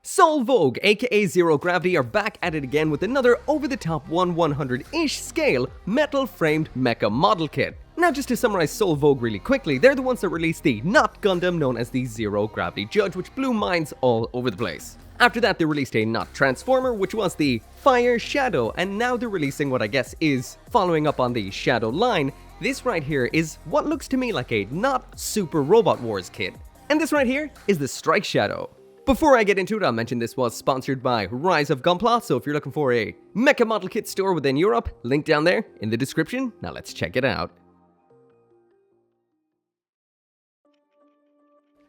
Soul Vogue, aka Zero Gravity, are back at it again with another over-the-top 1/100-ish scale metal-framed mecha model kit. Now just to summarize Soul Vogue really quickly, they're the ones that released the not Gundam known as the Zero Gravity Judge, which blew minds all over the place. After that they released a not Transformer, which was the Fire Shadow, and now they're releasing what I guess is following up on the Shadow line. This right here is what looks to me like a not Super Robot Wars kit. And this right here is the Strike Shadow. Before I get into it, I'll mention this was sponsored by Rise of Gunpla, so if you're looking for a mecha model kit store within Europe, link down there in the description. Now let's check it out.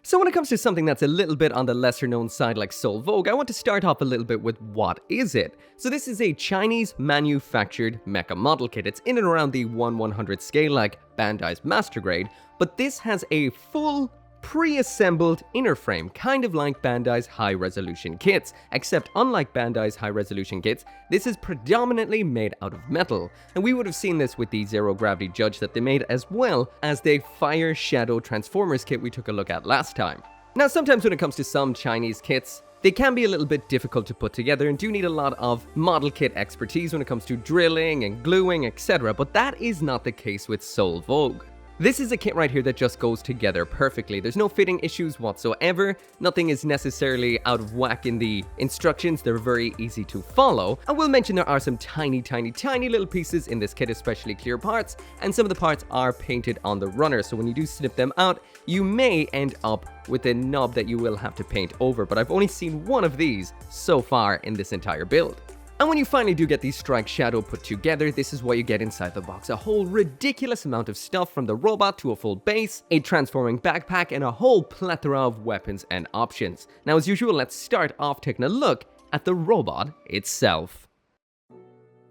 So when it comes to something that's a little bit on the lesser known side like Soul Vogue, I want to start off a little bit with what is it? So this is a Chinese manufactured mecha model kit. It's in and around the 1/100 scale like Bandai's Master Grade, but this has a full pre-assembled inner frame, kind of like Bandai's high-resolution kits, except unlike Bandai's high-resolution kits, this is predominantly made out of metal, and we would have seen this with the Zero Gravity Judge that they made, as well as the Fire Shadow Transformers kit we took a look at last time. Now sometimes when it comes to some Chinese kits, they can be a little bit difficult to put together and do need a lot of model kit expertise when it comes to drilling and gluing, etc., but that is not the case with Soul Vogue. This is a kit right here that just goes together perfectly. There's no fitting issues whatsoever, nothing is necessarily out of whack in the instructions, they're very easy to follow. I will mention there are some tiny little pieces in this kit, especially clear parts, and some of the parts are painted on the runner, so when you do snip them out, you may end up with a knob that you will have to paint over, but I've only seen one of these so far in this entire build. And when you finally do get the Strike Shadow put together, this is what you get inside the box. A whole ridiculous amount of stuff, from the robot to a full base, a transforming backpack, and a whole plethora of weapons and options. Now as usual, let's start off taking a look at the robot itself.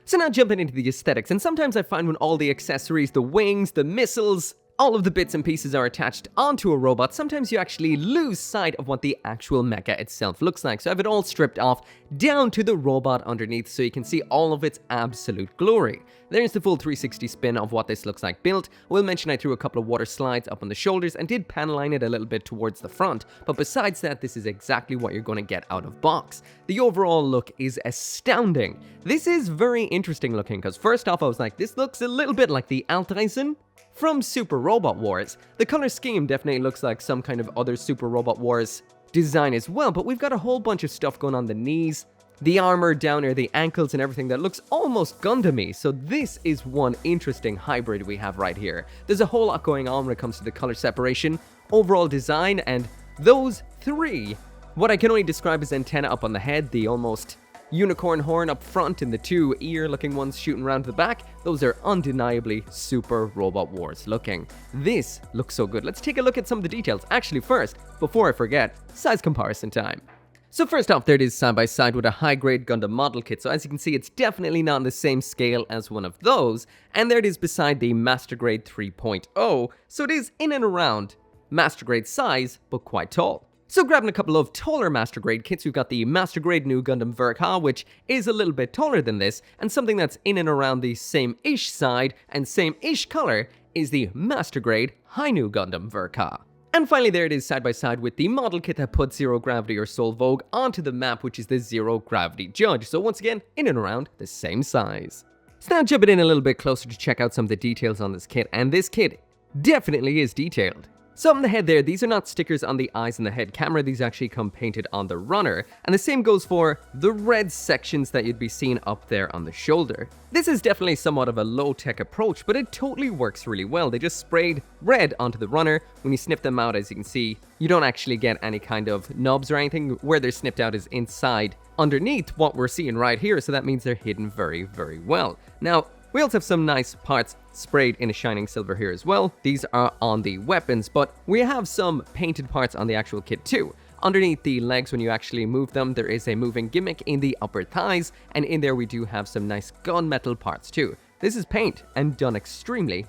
So now jumping into the aesthetics, and sometimes I find when all the accessories, the wings, the missiles, all of the bits and pieces are attached onto a robot, sometimes you actually lose sight of what the actual mecha itself looks like. So I have it all stripped off down to the robot underneath so you can see all of its absolute glory. There's the full 360 spin of what this looks like built. I will mention I threw a couple of water slides up on the shoulders and did panline it a little bit towards the front, but besides that, this is exactly what you're going to get out of box. The overall look is astounding. This is very interesting looking because first off I was like, this looks a little bit like the Articulation from Super Robot Wars. The color scheme definitely looks like some kind of other Super Robot Wars design as well, but we've got a whole bunch of stuff going on the knees, the armor down near the ankles and everything that looks almost Gundam-y, so this is one interesting hybrid we have right here. There's a whole lot going on when it comes to the color separation, overall design, and those three, what I can only describe as antenna up on the head, the almost unicorn horn up front and the two ear-looking ones shooting around to the back, those are undeniably Super Robot Wars looking. This looks so good. Let's take a look at some of the details. Actually first, before I forget, size comparison time. So first off, there it is side by side with a high-grade Gundam model kit, so as you can see it's definitely not on the same scale as one of those, and there it is beside the Master Grade 3.0, so it is in and around Master Grade size, but quite tall. So grabbing a couple of taller Master Grade kits, we've got the Master Grade New Gundam Verka, which is a little bit taller than this, and something that's in and around the same-ish side and same-ish color is the Master Grade High New Gundam Verka. And finally there it is side by side with the model kit that put Zero Gravity or Soul Vogue onto the map, which is the Zero Gravity Judge, so once again, in and around the same size. So now jumping in a little bit closer to check out some of the details on this kit, and this kit definitely is detailed. So on the head there, these are not stickers on the eyes and the head camera, these actually come painted on the runner, and the same goes for the red sections that you'd be seeing up there on the shoulder. This is definitely somewhat of a low-tech approach, but it totally works really well. They just sprayed red onto the runner. When you snip them out, as you can see, you don't actually get any kind of nubs or anything. Where they're snipped out is inside underneath what we're seeing right here, so that means they're hidden very, very well. Now, we also have some nice parts sprayed in a shining silver here as well. These are on the weapons, but we have some painted parts on the actual kit too. Underneath the legs, when you actually move them, there is a moving gimmick in the upper thighs, and in there we do have some nice gunmetal parts too. This is paint and done extremely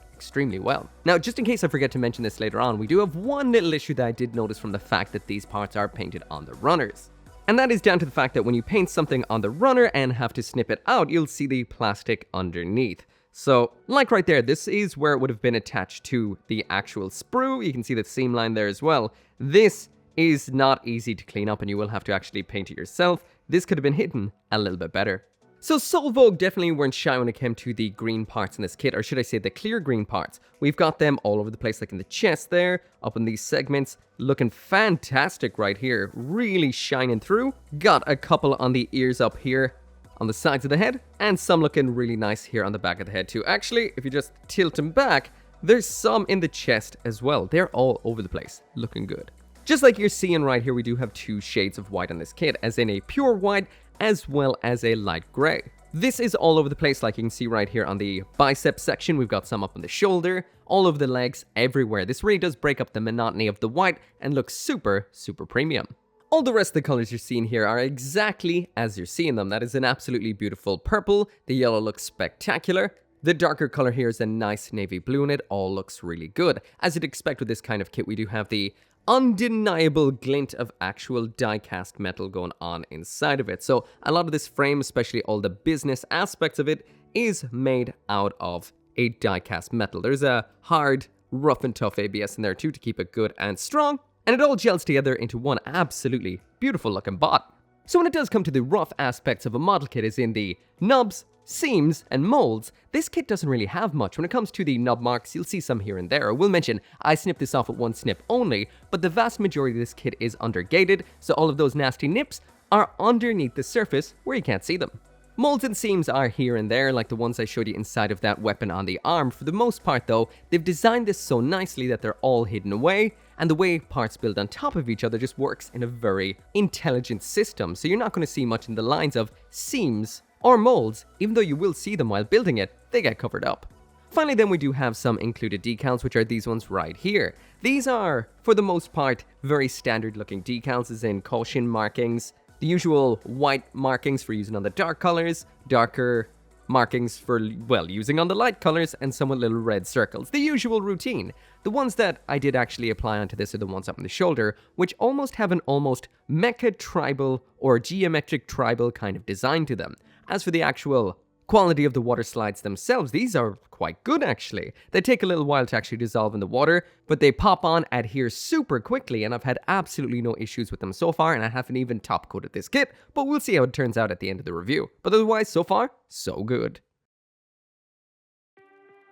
well. Now, just in case I forget to mention this later on, we do have one little issue that I did notice from the fact that these parts are painted on the runners. And that is down to the fact that when you paint something on the runner and have to snip it out, you'll see the plastic underneath. So, like right there, this is where it would have been attached to the actual sprue. You can see the seam line there as well. This is not easy to clean up and you will have to actually paint it yourself. This could have been hidden a little bit better. So Soul Vogue definitely weren't shy when it came to the green parts in this kit, or should I say the clear green parts. We've got them all over the place, like in the chest there, up in these segments, looking fantastic right here, really shining through. Got a couple on the ears up here, on the sides of the head, and some looking really nice here on the back of the head too. Actually, if you just tilt them back, there's some in the chest as well. They're all over the place, looking good. Just like you're seeing right here, we do have 2 shades of white on this kit, as in a pure white as well as a light gray. This is all over the place, like you can see right here on the bicep section. We've got some up on the shoulder, all over the legs, everywhere. This really does break up the monotony of the white and looks super, super premium. All the rest of the colors you're seeing here are exactly as you're seeing them. That is an absolutely beautiful purple. The yellow looks spectacular. The darker color here is a nice navy blue, and it all looks really good. As you'd expect with this kind of kit, we do have the undeniable glint of actual die-cast metal going on inside of it. So a lot of this frame, especially all the business aspects of it, is made out of a die-cast metal. There's a hard, rough and tough ABS in there too to keep it good and strong, and it all gels together into one absolutely beautiful looking bot. So when it does come to the rough aspects of a model kit, as in the nubs, seams, and molds, this kit doesn't really have much. When it comes to the nub marks, you'll see some here and there. I will mention, I snipped this off with 1 snip only, but the vast majority of this kit is undergated, so all of those nasty nips are underneath the surface where you can't see them. Molds and seams are here and there, like the ones I showed you inside of that weapon on the arm. For the most part though, they've designed this so nicely that they're all hidden away, and the way parts build on top of each other just works in a very intelligent system, so you're not going to see much in the lines of seams or molds. Even though you will see them while building it, they get covered up. Finally then, we do have some included decals, which are these ones right here. These are, for the most part, very standard looking decals, as in caution markings, the usual white markings for using on the dark colors, darker markings for, well, using on the light colors, and some with little red circles. The usual routine. The ones that I did actually apply onto this are the ones up on the shoulder, which almost have an almost mecha tribal or geometric tribal kind of design to them. As for the actual quality of the water slides themselves, these are quite good actually. They take a little while to actually dissolve in the water, but they pop on, adhere super quickly, and I've had absolutely no issues with them so far, and I haven't even top coated this kit, but we'll see how it turns out at the end of the review. But otherwise, so far, so good.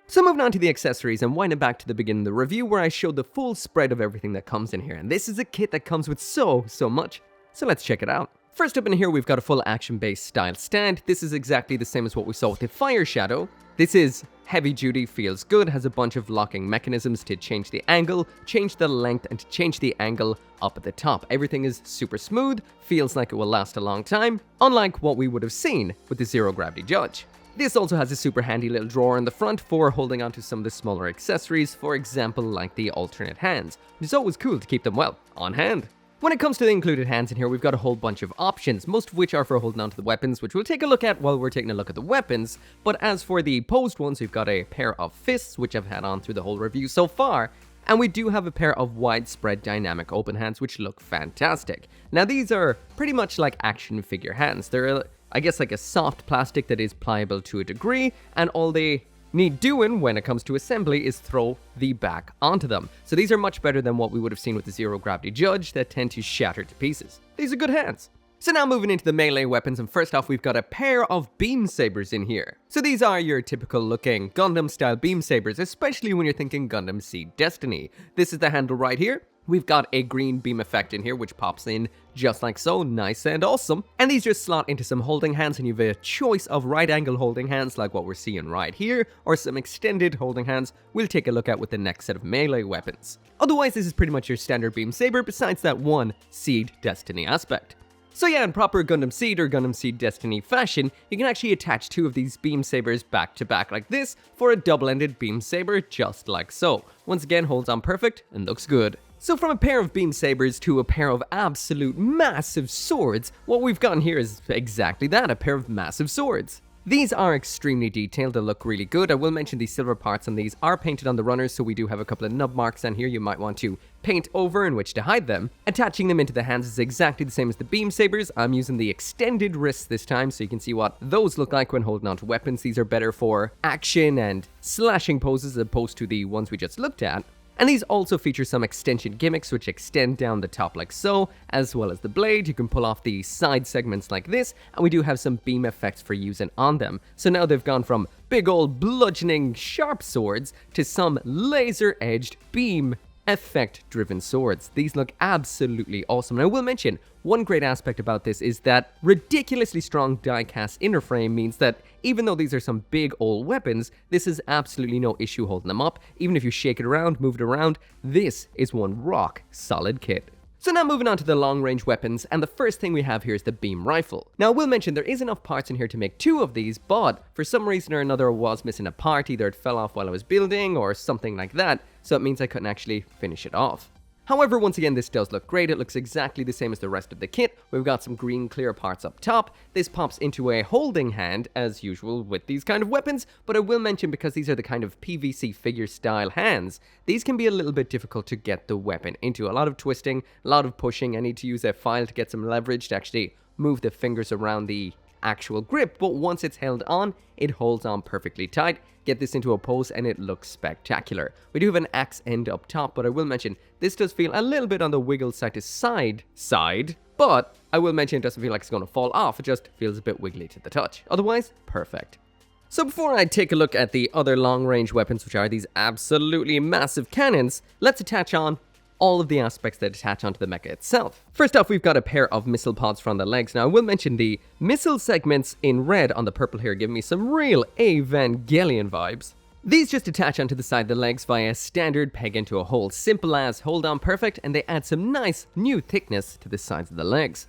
So moving on to the accessories and winding back to the beginning of the review where I showed the full spread of everything that comes in here, and this is a kit that comes with so much, so let's check it out. First up in here, we've got a full action-based style stand. This is exactly the same as what we saw with the Fire Shadow. This is heavy duty, feels good, has a bunch of locking mechanisms to change the angle, change the length, and to change the angle up at the top. Everything is super smooth, feels like it will last a long time, unlike what we would have seen with the Zero Gravity Judge. This also has a super handy little drawer in the front for holding onto some of the smaller accessories, for example like the alternate hands, which is always cool to keep them, well, on hand. When it comes to the included hands in here, we've got a whole bunch of options, most of which are for holding onto the weapons, which we'll take a look at while we're taking a look at the weapons. But as for the posed ones, we've got a pair of fists, which I've had on through the whole review so far, and we do have a pair of widespread dynamic open hands, which look fantastic. Now these are pretty much like action figure hands. They're, I guess, like a soft plastic that is pliable to a degree, and all they need doing when it comes to assembly is throw the back onto them. So these are much better than what we would have seen with the Zero Gravity Judge that tend to shatter to pieces. These are good hands. So now moving into the melee weapons, and first off we've got a pair of beam sabers in here. So these are your typical looking Gundam style beam sabers, especially when you're thinking Gundam Seed Destiny. This is the handle right here. We've got a green beam effect in here, which pops in just like so, nice and awesome. And these just slot into some holding hands, and you have a choice of right angle holding hands like what we're seeing right here, or some extended holding hands we'll take a look at with the next set of melee weapons. Otherwise, this is pretty much your standard beam saber, besides that one Seed Destiny aspect. So yeah, in proper Gundam Seed or Gundam Seed Destiny fashion, you can actually attach 2 of these beam sabers back to back like this for a double-ended beam saber just like so. Once again, holds on perfect and looks good. So from a pair of beam sabers to a pair of absolute massive swords, what we've gotten here is exactly that, a pair of massive swords. These are extremely detailed, they look really good. I will mention the silver parts on these are painted on the runners, so we do have a couple of nub marks on here you might want to paint over in which to hide them. Attaching them into the hands is exactly the same as the beam sabers. I'm using the extended wrists this time so you can see what those look like when holding onto weapons. These are better for action and slashing poses as opposed to the ones we just looked at. And these also feature some extension gimmicks which extend down the top like so, as well as the blade. You can pull off the side segments like this, and we do have some beam effects for using on them. So now they've gone from big old bludgeoning sharp swords to some laser-edged beam effect-driven swords. These look absolutely awesome. And I will mention, one great aspect about this is that ridiculously strong die-cast inner frame means that even though these are some big old weapons, this is absolutely no issue holding them up. Even if you shake it around, move it around, this is one rock solid kit. So now moving on to the long-range weapons, and the first thing we have here is the beam rifle. Now I will mention there is enough parts in here to make 2 of these, but for some reason or another I was missing a part. Either it fell off while I was building or something like that, so it means I couldn't actually finish it off. However, once again, this does look great. It looks exactly the same as the rest of the kit. We've got some green clear parts up top. This pops into a holding hand, as usual with these kind of weapons, but I will mention, because these are the kind of PVC figure style hands, these can be a little bit difficult to get the weapon into. A lot of twisting, a lot of pushing. I need to use a file to get some leverage to actually move the fingers around the actual grip, but once it's held on, it holds on perfectly tight. Get this into a pose and it looks spectacular. We do have an axe end up top, but I will mention this does feel a little bit on the wiggle side to side, but I will mention it doesn't feel like it's going to fall off. It just feels a bit wiggly to the touch. Otherwise, perfect. So before I take a look at the other long-range weapons, which are these absolutely massive cannons, let's attach on all of the aspects that attach onto the mecha itself. First off, we've got a pair of missile pods from the legs. Now, I will mention the missile segments in red on the purple here give me some real Evangelion vibes. These just attach onto the side of the legs via a standard peg into a hole. Simple as, hold on perfect, and they add some nice new thickness to the sides of the legs.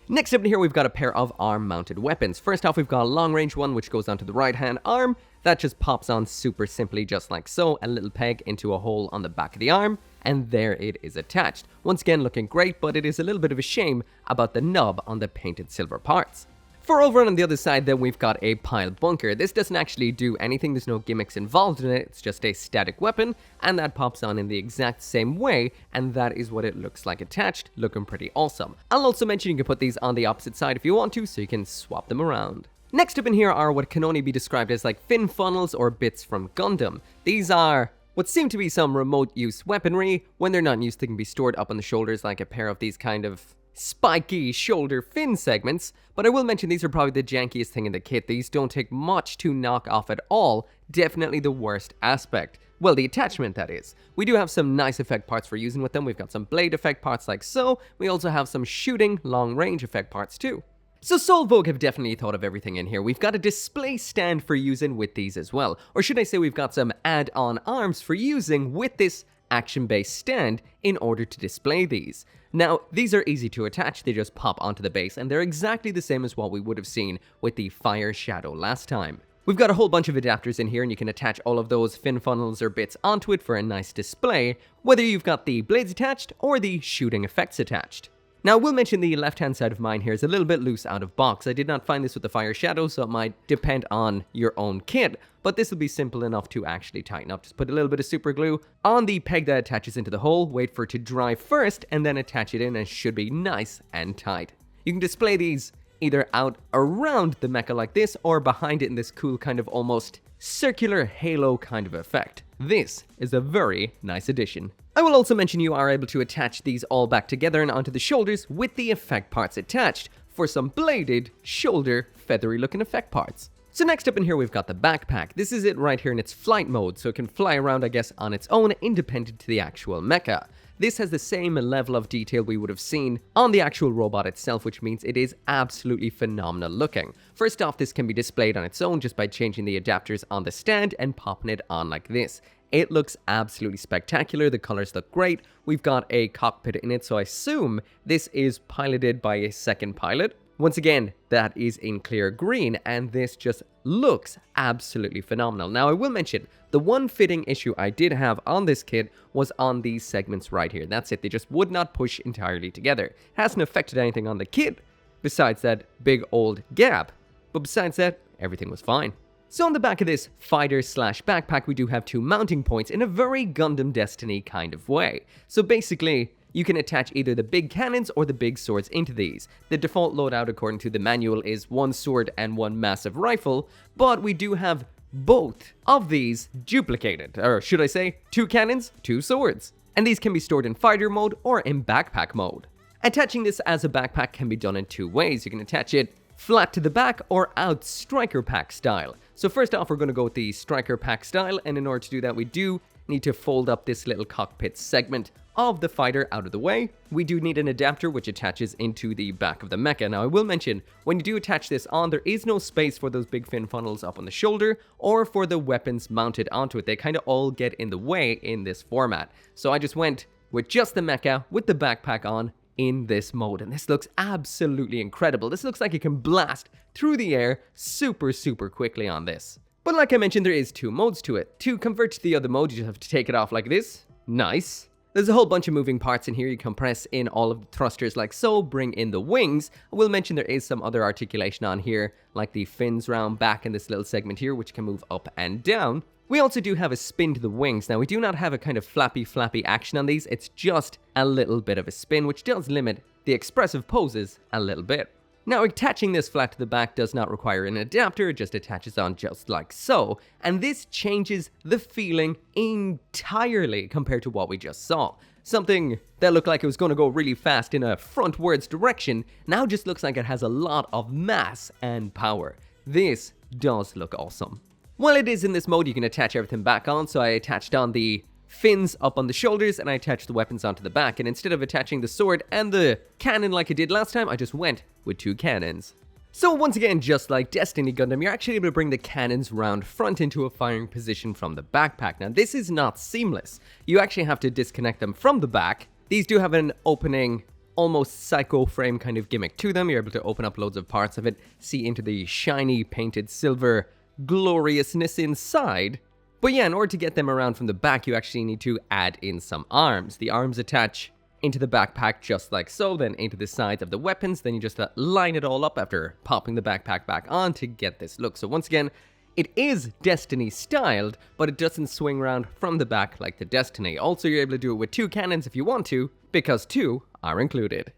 Next up in here, we've got a pair of arm-mounted weapons. First off, we've got a long-range one, which goes onto the right-hand arm. That just pops on super simply, just like so. A little peg into a hole on the back of the arm, and there it is attached. Once again, looking great, but it is a little bit of a shame about the nub on the painted silver parts. For over on the other side, then, we've got a pile bunker. This doesn't actually do anything. There's no gimmicks involved in it. It's just a static weapon, and that pops on in the exact same way, and that is what it looks like attached, looking pretty awesome. I'll also mention you can put these on the opposite side if you want to, so you can swap them around. Next up in here are what can only be described as like fin funnels or bits from Gundam. These are what seem to be some remote use weaponry. When they're not in use, they can be stored up on the shoulders like a pair of these kind of spiky shoulder fin segments, but I will mention these are probably the jankiest thing in the kit. These don't take much to knock off at all. Definitely the worst aspect. Well, the attachment, that is. We do have some nice effect parts for using with them. We've got some blade effect parts like so. We also have some shooting long range effect parts too. So Vogue have definitely thought of everything in here. We've got a display stand for using with these as well. Or should I say we've got some add-on arms for using with this action-based stand in order to display these. Now, these are easy to attach. They just pop onto the base, and they're exactly the same as what we would have seen with the Fire Shadow last time. We've got a whole bunch of adapters in here, and you can attach all of those fin funnels or bits onto it for a nice display, whether you've got the blades attached or the shooting effects attached. Now, we'll mention the left-hand side of mine here is a little bit loose out of box. I did not find this with the Fire Shadow, so it might depend on your own kit, but this will be simple enough to actually tighten up. Just put a little bit of super glue on the peg that attaches into the hole, wait for it to dry first, and then attach it in, and it should be nice and tight. You can display these either out around the mecha like this, or behind it in this cool kind of almost circular halo kind of effect. This is a very nice addition. I will also mention you are able to attach these all back together and onto the shoulders with the effect parts attached for some bladed, shoulder, feathery looking effect parts. So next up in here we've got the backpack. This is it right here in its flight mode, so it can fly around, I guess, on its own, independent to the actual mecha. This has the same level of detail we would have seen on the actual robot itself, which means it is absolutely phenomenal looking. First off, this can be displayed on its own just by changing the adapters on the stand and popping it on like this. It looks absolutely spectacular. The colors look great. We've got a cockpit in it, so I assume this is piloted by a second pilot. Once again, that is in clear green, and this just looks absolutely phenomenal. Now, I will mention, the one fitting issue I did have on this kit was on these segments right here. That's it. They just would not push entirely together. It hasn't affected anything on the kit, besides that big old gap. But besides that, everything was fine. So on the back of this fighter/backpack, we do have two mounting points in a very Gundam Destiny kind of way. So basically, you can attach either the big cannons or the big swords into these. The default loadout according to the manual is one sword and one massive rifle, but we do have both of these duplicated, or should I say, 2 cannons, 2 swords. And these can be stored in fighter mode or in backpack mode. Attaching this as a backpack can be done in 2 ways. You can attach it flat to the back or out striker pack style. So first off, we're going to go with the striker pack style, and in order to do that, we do need to fold up this little cockpit segment of the fighter out of the way. We do need an adapter which attaches into the back of the mecha. Now I will mention, when you do attach this on, there is no space for those big fin funnels up on the shoulder or for the weapons mounted onto it. They kind of all get in the way in this format. So I just went with just the mecha with the backpack on in this mode, and this looks absolutely incredible. This looks like it can blast through the air super quickly on this. But like I mentioned, there is 2 modes to it. To convert to the other mode, you just have to take it off like this. Nice. There's a whole bunch of moving parts in here. You can press in all of the thrusters like so, bring in the wings. I will mention there is some other articulation on here, like the fins round back in this little segment here, which can move up and down. We also do have a spin to the wings. Now, we do not have a kind of flappy action on these. It's just a little bit of a spin, which does limit the expressive poses a little bit. Now, attaching this flat to the back does not require an adapter, it just attaches on just like so, and this changes the feeling entirely compared to what we just saw. Something that looked like it was going to go really fast in a frontwards direction now just looks like it has a lot of mass and power. This does look awesome. While it is in this mode, you can attach everything back on, so I attached on the fins up on the shoulders and I attached the weapons onto the back, and instead of attaching the sword and the cannon like I did last time, I just went with 2 cannons. So once again, just like Destiny Gundam, you're actually able to bring the cannons round front into a firing position from the backpack. Now this is not seamless. You actually have to disconnect them from the back. These do have an opening, almost psycho frame kind of gimmick to them. You're able to open up loads of parts of it, see into the shiny painted silver gloriousness inside. But yeah, in order to get them around from the back, you actually need to add in some arms. The arms attach into the backpack just like so, then into the sides of the weapons. Then you just line it all up after popping the backpack back on to get this look. So once again, it is Destiny styled, but it doesn't swing around from the back like the Destiny. Also, you're able to do it with 2 cannons if you want to, because 2 are included.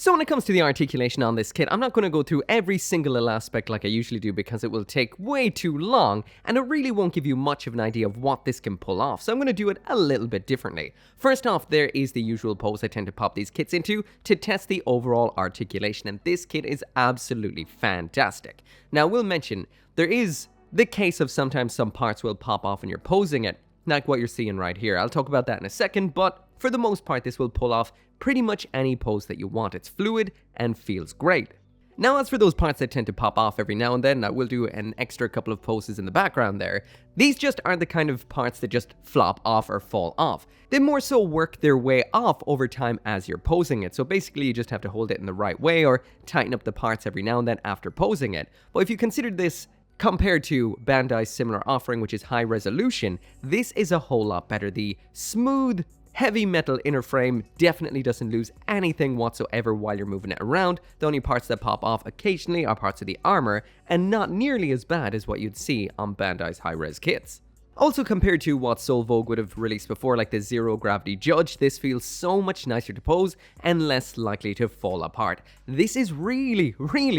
So when it comes to the articulation on this kit, I'm not going to go through every single little aspect like I usually do because it will take way too long and it really won't give you much of an idea of what this can pull off, so I'm going to do it a little bit differently. First off, there is the usual pose I tend to pop these kits into to test the overall articulation, and this kit is absolutely fantastic. Now, we'll mention, there is the case of sometimes some parts will pop off when you're posing it, like what you're seeing right here. I'll talk about that in a second, but for the most part, this will pull off pretty much any pose that you want. It's fluid and feels great. Now, as for those parts that tend to pop off every now and then, I will do an extra couple of poses in the background there. These just aren't the kind of parts that just flop off or fall off. They more so work their way off over time as you're posing it. So basically, you just have to hold it in the right way or tighten up the parts every now and then after posing it. But if you consider this compared to Bandai's similar offering, which is high resolution, this is a whole lot better. The smooth, heavy metal inner frame definitely doesn't lose anything whatsoever while you're moving it around. The only parts that pop off occasionally are parts of the armor, and not nearly as bad as what you'd see on Bandai's high-res kits. Also, compared to what Vogue would have released before, like the Zero Gravity Judge, this feels so much nicer to pose and less likely to fall apart. This is really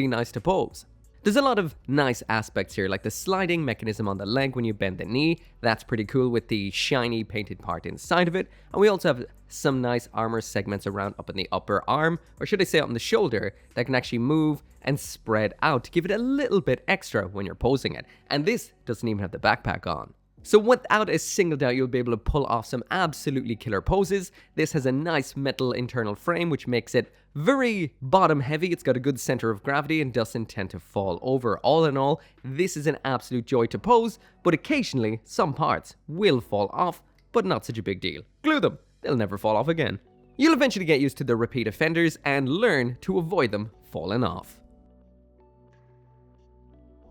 nice to pose. There's a lot of nice aspects here, like the sliding mechanism on the leg when you bend the knee. That's pretty cool with the shiny painted part inside of it. And we also have some nice armor segments around up in the upper arm, or should I say up on the shoulder, that can actually move and spread out to give it a little bit extra when you're posing it. And this doesn't even have the backpack on. So without a single doubt, you'll be able to pull off some absolutely killer poses. This has a nice metal internal frame, which makes it very bottom heavy. It's got a good center of gravity and doesn't tend to fall over. All in all, this is an absolute joy to pose, but occasionally some parts will fall off, but not such a big deal. Glue them, they'll never fall off again. You'll eventually get used to the repeat offenders and learn to avoid them falling off.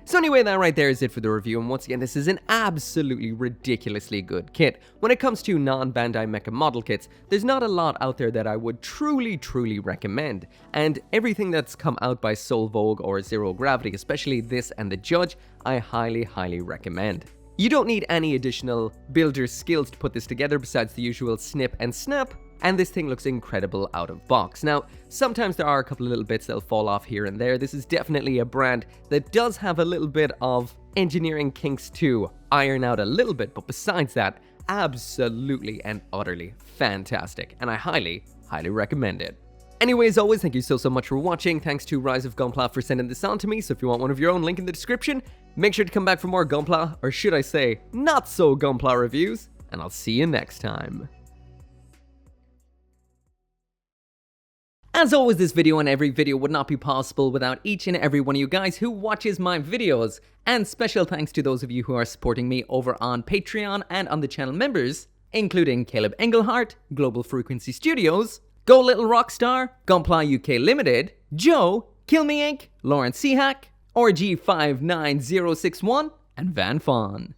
So anyway, that right there is it for the review, and once again, this is an absolutely ridiculously good kit. When it comes to non-Bandai Mecha model kits, there's not a lot out there that I would truly recommend, and everything that's come out by Vogue or Zero Gravity, especially this and the Judge, I highly recommend. You don't need any additional builder skills to put this together besides the usual snip and snap, and this thing looks incredible out of box. Now, sometimes there are a couple of little bits that'll fall off here and there. This is definitely a brand that does have a little bit of engineering kinks to iron out a little bit, but besides that, absolutely and utterly fantastic, and I highly recommend it. Anyway, as always, thank you so much for watching. Thanks to Rise of Gunpla for sending this on to me, so if you want one of your own, link in the description. Make sure to come back for more Gunpla, or should I say, not so Gunpla reviews, and I'll see you next time. As always, this video and every video would not be possible without each and every one of you guys who watches my videos. And special thanks to those of you who are supporting me over on Patreon and on the channel members, including Caleb Engelhart, Global Frequency Studios, Go Little Rockstar, Gunpla UK Limited, Joe, Kill Me Inc., Lawrence Seahack, RG59061, and Van Fawn.